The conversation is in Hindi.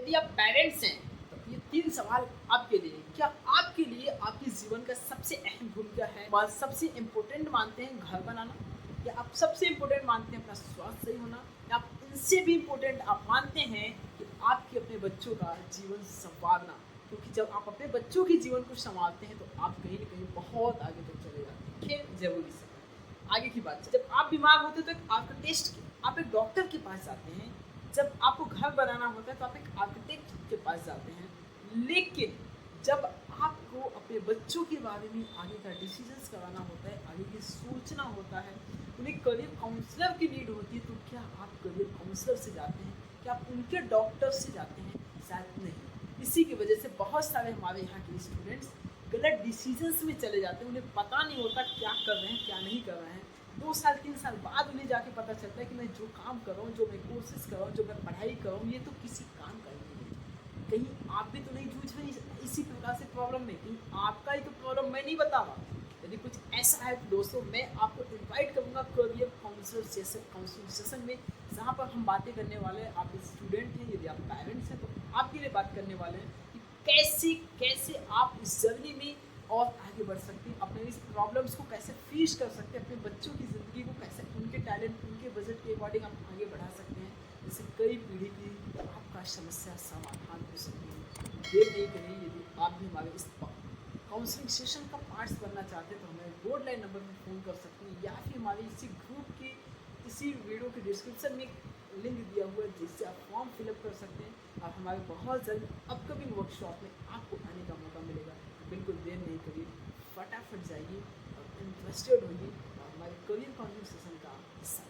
यदि आप पेरेंट्स हैं तो ये 3 सवाल आपके लिए हैं। क्या आपके लिए आपके जीवन का सबसे अहम भूमिका है और सबसे इम्पोर्टेंट मानते हैं घर बनाना, या आप सबसे इम्पोर्टेंट मानते हैं अपना स्वास्थ्य सही होना, या आप इनसे भी इम्पोर्टेंट आप मानते हैं कि आपके अपने बच्चों का जीवन संवारना? क्योंकि जब आप अपने बच्चों के जीवन को संभालते हैं तो आप कहीं ना कहीं बहुत आगे तक चले जाते हैं। खैर जरूरी से आगे की बात, जब आप बीमार होते हैं तो आपका टेस्ट आप एक डॉक्टर के पास जाते हैं। जब आपको घर बनाना होता है तो आप एक आर्किटेक्ट के पास जाते हैं। लेकिन जब आपको अपने बच्चों के बारे में आगे का डिसीजंस कराना होता है, आगे की सोचना होता है, उन्हें करियर काउंसलर की नीड होती है, तो क्या आप करियर काउंसलर से जाते हैं? क्या आप उनके डॉक्टर से जाते हैं? शायद नहीं। इसी की वजह से बहुत सारे हमारे यहाँ के स्टूडेंट्स गलत डिसीजंस में चले जाते हैं। उन्हें पता नहीं होता क्या कर रहे हैं क्या नहीं कर रहे हैं। 2 साल 3 साल बाद उन्हें जाके पता चलता है कि मैं जो काम कर रहा हूँ, जो मैं कोर्सेज कर रहा हूँ, जो मैं पढ़ाई कर रहा हूँ, ये तो किसी काम का ही नहीं है। कहीं आप भी तो नहीं जूझ रहे इसी प्रकार से प्रॉब्लम में? कहीं आपका ही तो प्रॉब्लम मैं नहीं बता रहा। यदि कुछ ऐसा है तो दोस्तों मैं आपको इनवाइट करूँगा करियर काउंसलिंग सेशन में, जहाँ पर हम बातें करने वाले हैं। आप स्टूडेंट हैं, यदि आप पेरेंट्स हैं तो आपके लिए बात करने वाले हैं कि कैसे कैसे आप इस जर्नी में और आगे बढ़ सकते हैं, अपने इस प्रॉब्लम्स को कैसे फेस कर सकते हैं, अपने बच्चों की ज़िंदगी को कैसे उनके टैलेंट उनके बजट के अकॉर्डिंग आप आगे बढ़ा सकते हैं, जिससे कई पीढ़ी की आपका समस्या समाधान हो सकती है। देर नहीं करिए, यदि आप भी हमारे इस काउंसलिंग सेशन का पार्ट्स बनना चाहते हैं तो हमें बोर्ड लाइन नंबर पर फ़ोन कर सकते हैं, या फिर हमारे इसी ग्रुप की इसी वीडियो के डिस्क्रिप्शन में लिंक दिया हुआ है जिससे आप फॉर्म फिलअप कर सकते हैं और हमारे बहुत जल्द अपकमिंग वर्कशॉप में आपको आने का मौका मिलेगा। बिल्कुल देर नहीं करिए, फटाफट जाइए और इंटरेस्टेड होइए और हमारे करियर काउंसलिंग सेशन का हिस्सा